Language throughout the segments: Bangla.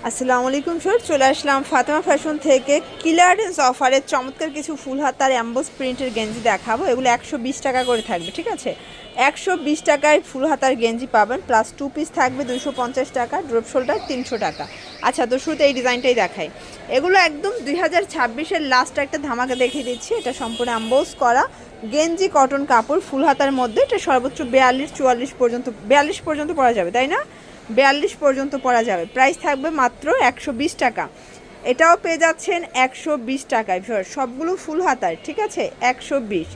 আসসালামু আলাইকুম স্যার, চলে আসলাম ফাতেমা ফ্যাশন থেকে ক্লিয়ারেন্স অফারের চমৎকার কিছু ফুল হাতার অ্যাম্বোস প্রিন্টের গেঞ্জি দেখাবো। এগুলো 120 টাকা করে থাকবে, ঠিক আছে। 120 টাকায় ফুল হাতার গেঞ্জি পাবেন, প্লাস 2 পিস থাকবে 250 টাকা, ড্রপ শোল্ডার 300 টাকা। আচ্ছা, তো শুরুতে এই ডিজাইনটাই দেখাই। এগুলো একদম 2026-এর লাস্ট একটা ধামাকা দেখিয়ে দিচ্ছি। এটা সম্পূর্ণ অ্যাম্বোস করা গেঞ্জি, কটন কাপড়, ফুল হাতার মধ্যে। এটা সর্বোচ্চ 42-44 পর্যন্ত, 42 পর্যন্ত পরা যাবে, তাই না? 42 পর্যন্ত পরা যাবে। প্রাইস থাকবে মাত্র 120 টাকা। এটাও পেয়ে যাচ্ছেন 120 টাকায়। সবগুলো ফুল হাতায়, ঠিক আছে। 120,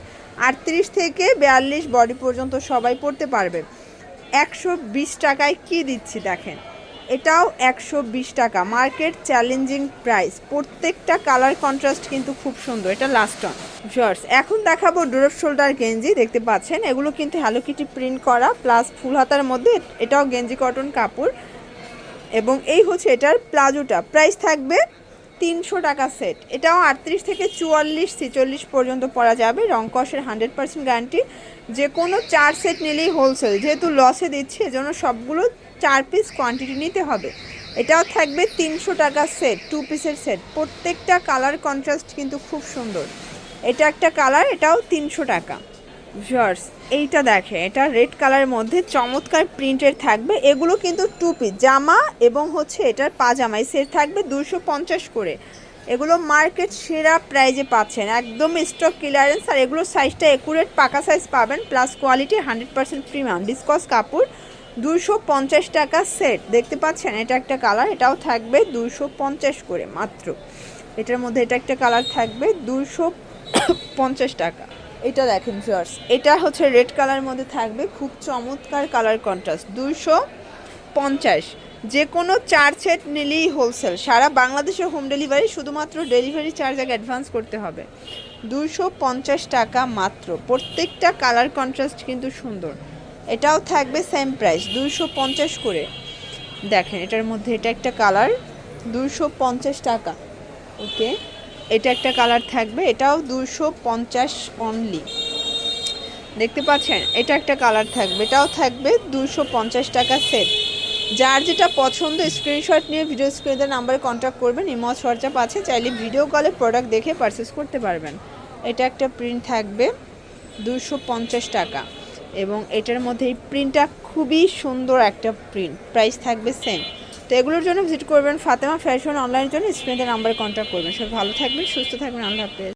38 থেকে 42 বডি পর্যন্ত সবাই পরতে পারবে। 120 টাকায় কি দিচ্ছি দেখেন, এটাও 120 টাকা। Market challenging price. প্রত্যেকটা কালার কন্ট্রাস্ট কিন্তু খুব সুন্দর। এটা লাস্ট অন শর্টস। এখন দেখাবো ড্রপ শোল্ডার গেঞ্জি। দেখতে পাচ্ছেন এগুলো কিন্তু হ্যালো কিটি প্রিন্ট করা, প্লাস ফুল হাতার মধ্যে। এটাও গেঞ্জি, কটন কাপড়, এবং এই হচ্ছে এটার প্লাজোটা। প্রাইস থাকবে 300 টাকা সেট। এটাও 38 থেকে 44, 46 পর্যন্ত পরা যাবে। রং কষের 100% গ্যারান্টি। যে কোনো 4 সেট নিলেই হোলসেল, যেহেতু লসে দিচ্ছি এজন্য সবগুলো 4 পিস কোয়ান্টিটি নিতে হবে। এটাও থাকবে 300 টাকা সেট, 2 পিসের সেট। প্রত্যেকটা কালার কন্ট্রাস্ট কিন্তু খুব সুন্দর। এটা একটা কালার, এটাও 300 টাকা। ভিউয়ার্স, এইটা দেখে, এটা রেড কালারের মধ্যে চমৎকার প্রিন্টের থাকবে। এগুলো কিন্তু 2 পিস জামা এবং হচ্ছে এটার পাজামা, এই সেট থাকবে 250 করে। এগুলো মার্কেট সেরা প্রাইজে পাচ্ছেন, একদম স্টক ক্লিয়ারেন্স। আর এগুলোর সাইজটা একুরেট পাকা সাইজ পাবেন, প্লাস কোয়ালিটি 100% প্রিমিয়াম ডিসকস কাপড়। 250 টাকা সেট। দেখতে পাচ্ছেন এটা একটা কালার, এটাও থাকবে 250 করে মাত্র। এটার মধ্যে এটা একটা কালার থাকবে 250 টাকা। এটা দেখেন ভিউয়ার্স, এটা হচ্ছে রেড কালারের মধ্যে থাকবে, খুব চমৎকার কালার কন্ট্রাস্ট। 250, যে কোনো 4 সেট নিলেই হোলসেল। সারা বাংলাদেশে হোম ডেলিভারি, শুধুমাত্র ডেলিভারি চার্জ আগে অ্যাডভান্স করতে হবে। 250 টাকা মাত্র। প্রত্যেকটা কালার কন্ট্রাস্ট কিন্তু সুন্দর। এটাও থাকবে সেম প্রাইস, 250 করে। দেখেন এটার মধ্যে এটা একটা কালার, 250 টাকা। ওকে, এটা একটা কালার থাকবে, এটাও 250 অনলি। দেখতে পাচ্ছেন এটা একটা কালার থাকবে, এটাও থাকবে 250 টাকা সেট। যার যেটা পছন্দ স্ক্রিনশট নিয়ে ভিডিও স্ক্রিনের নাম্বারে কন্ট্যাক্ট করবেন। ইমো হোয়াটসঅ্যাপ আছে, চাইলে ভিডিও কলে প্রোডাক্ট দেখে পারচেস করতে পারবেন। এটা একটা প্রিন্ট থাকবে 250 টাকা, এবং এটার মধ্যে এই প্রিন্টটা খুবই সুন্দর একটা প্রিন্ট। প্রাইস থাকবে সেম। তো এগুলোর জন্য ভিজিট করবেন ফাতেমা ফ্যাশন অনলাইনের জন্য স্ক্রিনের নাম্বারে কন্ট্যাক্ট করবেন। সব ভালো থাকবেন, সুস্থ থাকবেন, আল্লাহ হাফেজ।